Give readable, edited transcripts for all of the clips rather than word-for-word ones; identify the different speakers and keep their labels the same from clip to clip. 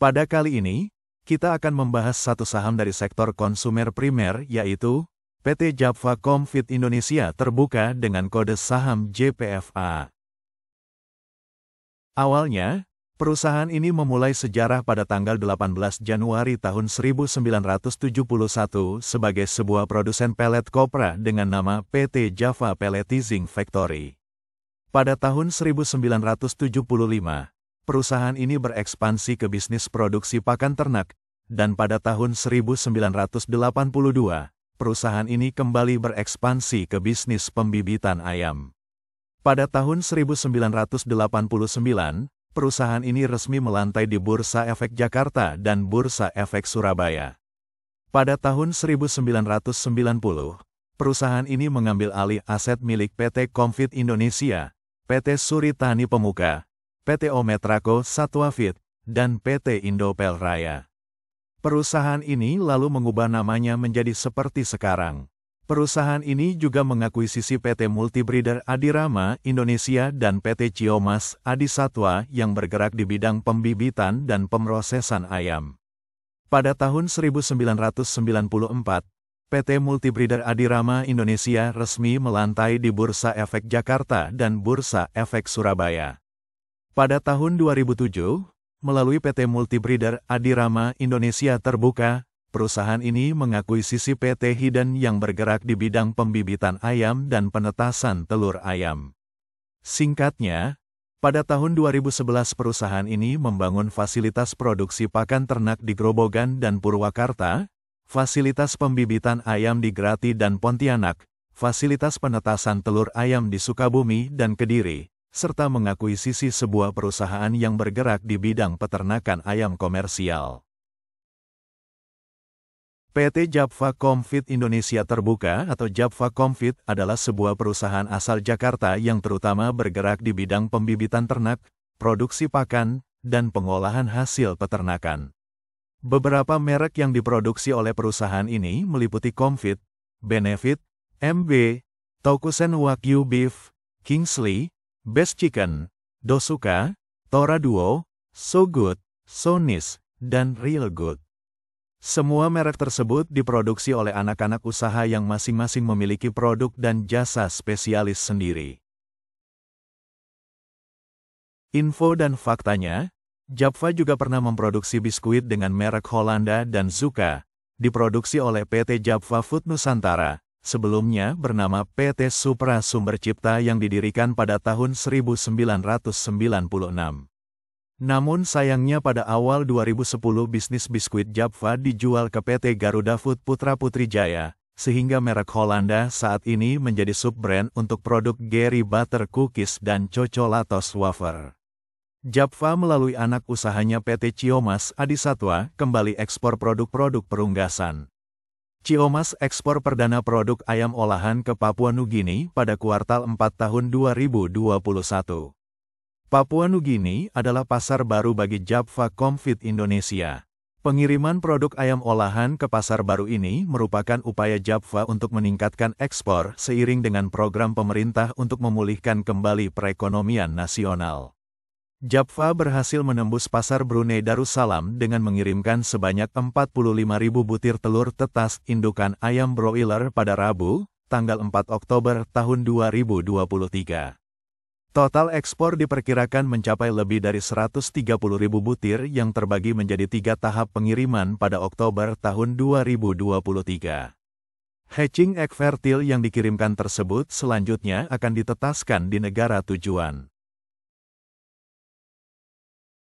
Speaker 1: Pada kali ini, kita akan membahas satu saham dari sektor konsumer primer yaitu PT Japfa Comfit Indonesia Terbuka dengan kode saham JPFA. Awalnya, perusahaan ini memulai sejarah pada tanggal 18 Januari tahun 1971 sebagai sebuah produsen pelet kopra dengan nama PT Java Pelletizing Factory. Pada tahun 1975, perusahaan ini berekspansi ke bisnis produksi pakan ternak, dan pada tahun 1982, perusahaan ini kembali berekspansi ke bisnis pembibitan ayam. Pada tahun 1989, perusahaan ini resmi melantai di Bursa Efek Jakarta dan Bursa Efek Surabaya. Pada tahun 1990, perusahaan ini mengambil alih aset milik PT Comfit Indonesia, PT Suri Tani Pemuka, PT Ometrako Satwafit, dan PT Indopel Raya. Perusahaan ini lalu mengubah namanya menjadi seperti sekarang. Perusahaan ini juga mengakuisisi PT Multibreeder Adirama Indonesia dan PT Ciomas Adisatwa yang bergerak di bidang pembibitan dan pemrosesan ayam. Pada tahun 1994, PT Multibreeder Adirama Indonesia resmi melantai di Bursa Efek Jakarta dan Bursa Efek Surabaya. Pada tahun 2007, melalui PT Multibreeder Adirama Indonesia Terbuka, perusahaan ini mengakuisisi PT Hidden yang bergerak di bidang pembibitan ayam dan penetasan telur ayam. Singkatnya, pada tahun 2011 perusahaan ini membangun fasilitas produksi pakan ternak di Grobogan dan Purwakarta, fasilitas pembibitan ayam di Grati dan Pontianak, fasilitas penetasan telur ayam di Sukabumi dan Kediri, serta mengakuisisi sebuah perusahaan yang bergerak di bidang peternakan ayam komersial. PT Japfa Comfit Indonesia Terbuka atau Japfa Comfit adalah sebuah perusahaan asal Jakarta yang terutama bergerak di bidang pembibitan ternak, produksi pakan, dan pengolahan hasil peternakan. Beberapa merek yang diproduksi oleh perusahaan ini meliputi Comfit, Benefit, MB, Tokusen Wagyu Beef, Kingsley, Best Chicken, Dosuka, Tora Duo, So Good, Sonis, dan Real Good. Semua merek tersebut diproduksi oleh anak-anak usaha yang masing-masing memiliki produk dan jasa spesialis sendiri. Info dan faktanya, Japfa juga pernah memproduksi biskuit dengan merek Hollanda dan Zuka, diproduksi oleh PT Japfa Food Nusantara, sebelumnya bernama PT Supra Sumber Cipta yang didirikan pada tahun 1996. Namun sayangnya pada awal 2010 bisnis biskuit Japfa dijual ke PT Garuda Food Putra Putri Jaya, sehingga merek Hollanda saat ini menjadi sub-brand untuk produk Gary Butter Cookies dan Cocolatos Wafer. Japfa melalui anak usahanya PT Ciomas Adisatwa kembali ekspor produk-produk perunggasan. Ciomas ekspor perdana produk ayam olahan ke Papua Nugini pada kuartal 4 tahun 2021. Papua Nugini adalah pasar baru bagi Japfa Comfit Indonesia. Pengiriman produk ayam olahan ke pasar baru ini merupakan upaya Japfa untuk meningkatkan ekspor seiring dengan program pemerintah untuk memulihkan kembali perekonomian nasional. Japfa berhasil menembus pasar Brunei Darussalam dengan mengirimkan sebanyak 45.000 butir telur tetas indukan ayam broiler pada Rabu, tanggal 4 Oktober tahun 2023. Total ekspor diperkirakan mencapai lebih dari 130.000 butir yang terbagi menjadi 3 tahap pengiriman pada Oktober tahun 2023. Hatching egg fertil yang dikirimkan tersebut selanjutnya akan ditetaskan di negara tujuan.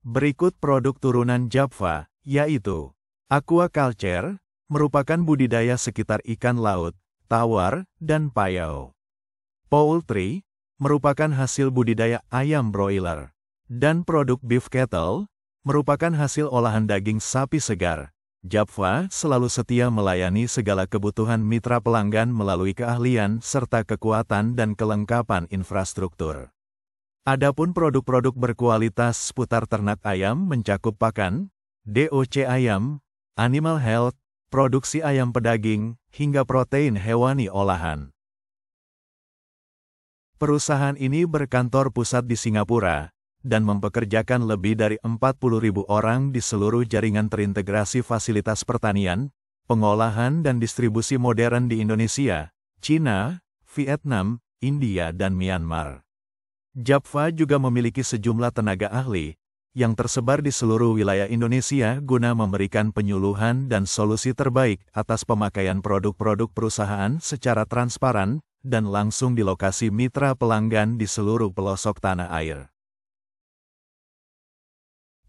Speaker 1: Berikut produk turunan Japfa, yaitu Aquaculture, merupakan budidaya sekitar ikan laut, tawar, dan payau. Poultry, merupakan hasil budidaya ayam broiler. Dan produk Beef Cattle, merupakan hasil olahan daging sapi segar. Japfa selalu setia melayani segala kebutuhan mitra pelanggan melalui keahlian serta kekuatan dan kelengkapan infrastruktur. Adapun produk-produk berkualitas seputar ternak ayam mencakup pakan, DOC ayam, animal health, produksi ayam pedaging, hingga protein hewani olahan. Perusahaan ini berkantor pusat di Singapura, dan mempekerjakan lebih dari 40.000 orang di seluruh jaringan terintegrasi fasilitas pertanian, pengolahan dan distribusi modern di Indonesia, China, Vietnam, India dan Myanmar. Japfa juga memiliki sejumlah tenaga ahli yang tersebar di seluruh wilayah Indonesia guna memberikan penyuluhan dan solusi terbaik atas pemakaian produk-produk perusahaan secara transparan dan langsung di lokasi mitra pelanggan di seluruh pelosok tanah air.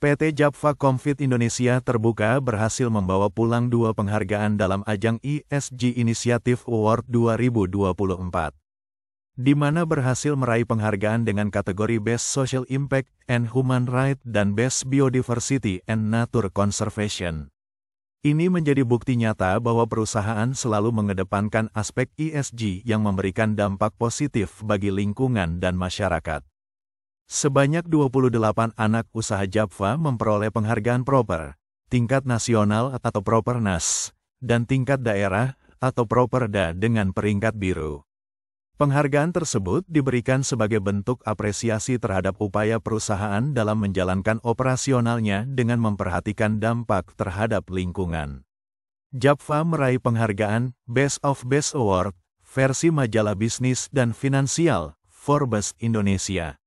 Speaker 1: PT Japfa Comfit Indonesia Terbuka berhasil membawa pulang 2 penghargaan dalam ajang ESG Initiative Award 2024, di mana berhasil meraih penghargaan dengan kategori Best Social Impact and Human Right dan Best Biodiversity and Nature Conservation. Ini menjadi bukti nyata bahwa perusahaan selalu mengedepankan aspek ESG yang memberikan dampak positif bagi lingkungan dan masyarakat. Sebanyak 28 anak usaha Japfa memperoleh penghargaan Proper, tingkat nasional atau Propernas, dan tingkat daerah atau Properda dengan peringkat biru. Penghargaan tersebut diberikan sebagai bentuk apresiasi terhadap upaya perusahaan dalam menjalankan operasionalnya dengan memperhatikan dampak terhadap lingkungan. Japfa meraih penghargaan Best of Best Award versi majalah bisnis dan finansial Forbes Indonesia.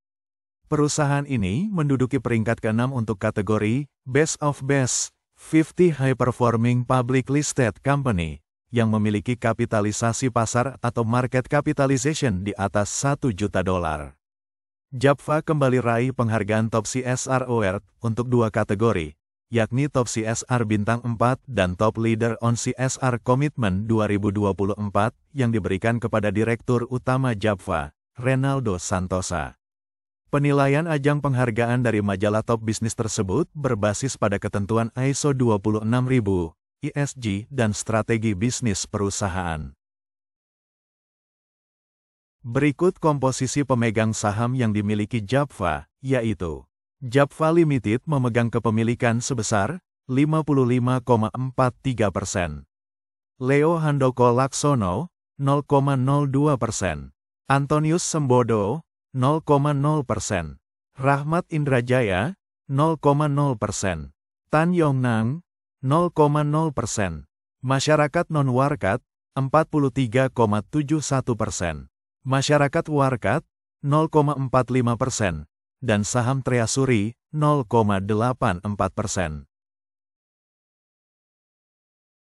Speaker 1: Perusahaan ini menduduki peringkat ke-6 untuk kategori Best of Best 50 High Performing Public Listed Company yang memiliki kapitalisasi pasar atau market capitalization di atas $1 juta. Japfa kembali raih penghargaan Top CSR Award untuk 2 kategori, yakni Top CSR Bintang 4 dan Top Leader on CSR Commitment 2024 yang diberikan kepada Direktur Utama Japfa, Renaldo Santosa. Penilaian ajang penghargaan dari majalah top bisnis tersebut berbasis pada ketentuan ISO 26000, ESG, dan strategi bisnis perusahaan. Berikut komposisi pemegang saham yang dimiliki Japfa, yaitu Japfa Limited memegang kepemilikan sebesar 55,43%, Leo Handoko Laksono 0,02%, Antonius Sembodo 0,0%, Rahmat Indrajaya 0,0%, Tan Yongnang 0,0%, masyarakat non-warkat 43,71%, masyarakat warkat 0,45%, dan saham treasury 0,84%.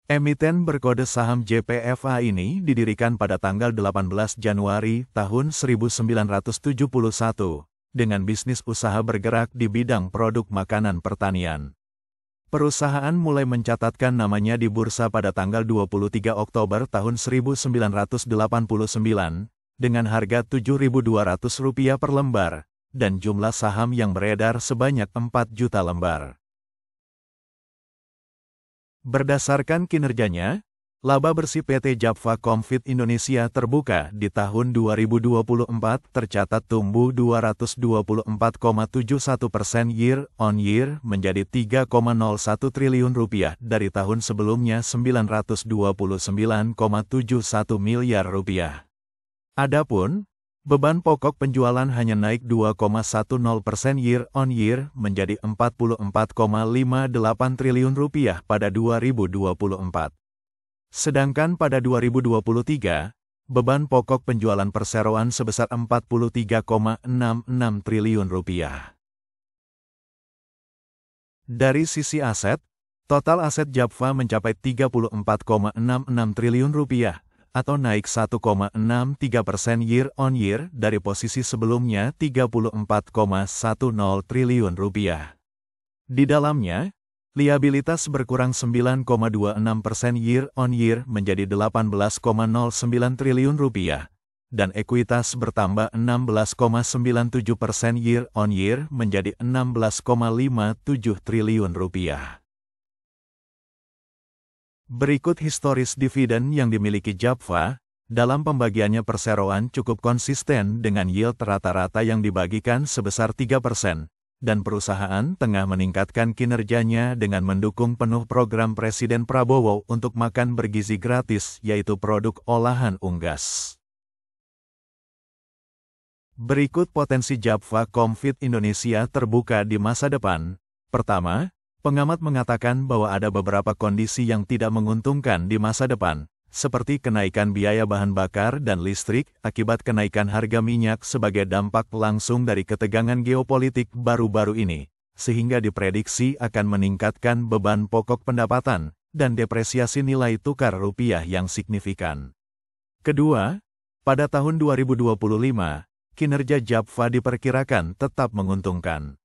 Speaker 1: Emiten berkode saham JPFA ini didirikan pada tanggal 18 Januari tahun 1971 dengan bisnis usaha bergerak di bidang produk makanan pertanian. Perusahaan mulai mencatatkan namanya di bursa pada tanggal 23 Oktober tahun 1989 dengan harga Rp7.200 per lembar dan jumlah saham yang beredar sebanyak 4 juta lembar. Berdasarkan kinerjanya, laba bersih PT Japfa Comfit Indonesia Terbuka di tahun 2024 tercatat tumbuh 224,71% year-on-year menjadi Rp3,01 triliun dari tahun sebelumnya Rp929,71 miliar. Adapun, beban pokok penjualan hanya naik 2,10% year-on-year menjadi Rp44,58 triliun pada 2024. Sedangkan pada 2023, beban pokok penjualan perseroan sebesar Rp43,66 triliun. Dari sisi aset, total aset Japfa mencapai Rp34,66 triliun atau naik 1,63% year-on-year dari posisi sebelumnya Rp34,10 triliun. Di dalamnya, liabilitas berkurang 9,26% year-on-year menjadi Rp18,09 triliun dan ekuitas bertambah 16,97% year-on-year menjadi Rp16,57 triliun. Berikut historis dividen yang dimiliki Japfa, dalam pembagiannya perseroan cukup konsisten dengan yield rata-rata yang dibagikan sebesar 3%, dan perusahaan tengah meningkatkan kinerjanya dengan mendukung penuh program Presiden Prabowo untuk makan bergizi gratis yaitu produk olahan unggas. Berikut potensi Java Comfit Indonesia terbuka di masa depan. Pertama, pengamat mengatakan bahwa ada beberapa kondisi yang tidak menguntungkan di masa depan, seperti kenaikan biaya bahan bakar dan listrik akibat kenaikan harga minyak sebagai dampak langsung dari ketegangan geopolitik baru-baru ini, sehingga diprediksi akan meningkatkan beban pokok pendapatan dan depresiasi nilai tukar rupiah yang signifikan. Kedua, pada tahun 2025, kinerja Java diperkirakan tetap menguntungkan.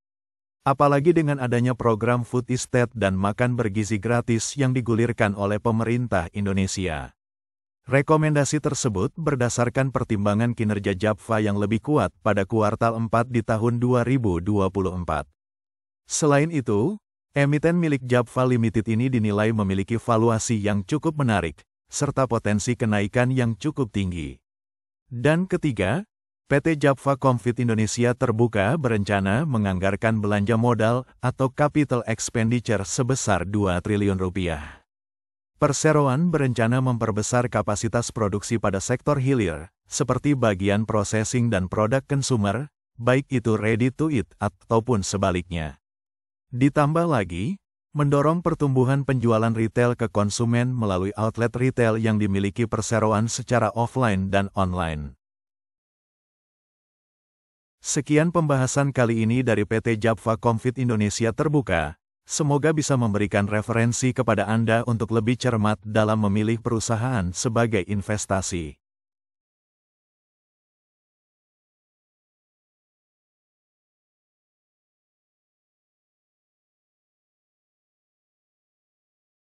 Speaker 1: Apalagi dengan adanya program food estate dan makan bergizi gratis yang digulirkan oleh pemerintah Indonesia. Rekomendasi tersebut berdasarkan pertimbangan kinerja Java yang lebih kuat pada kuartal 4 di tahun 2024. Selain itu, emiten milik Java Limited ini dinilai memiliki valuasi yang cukup menarik, serta potensi kenaikan yang cukup tinggi. Dan ketiga, PT Java Comfit Indonesia terbuka berencana menganggarkan belanja modal atau capital expenditure sebesar 2 triliun rupiah. Perseroan berencana memperbesar kapasitas produksi pada sektor hilir, seperti bagian processing dan produk consumer, baik itu ready to eat ataupun sebaliknya. Ditambah lagi, mendorong pertumbuhan penjualan retail ke konsumen melalui outlet retail yang dimiliki perseroan secara offline dan online. Sekian pembahasan kali ini dari PT Java Comfit Indonesia terbuka. Semoga bisa memberikan referensi kepada Anda untuk lebih cermat dalam memilih perusahaan sebagai investasi.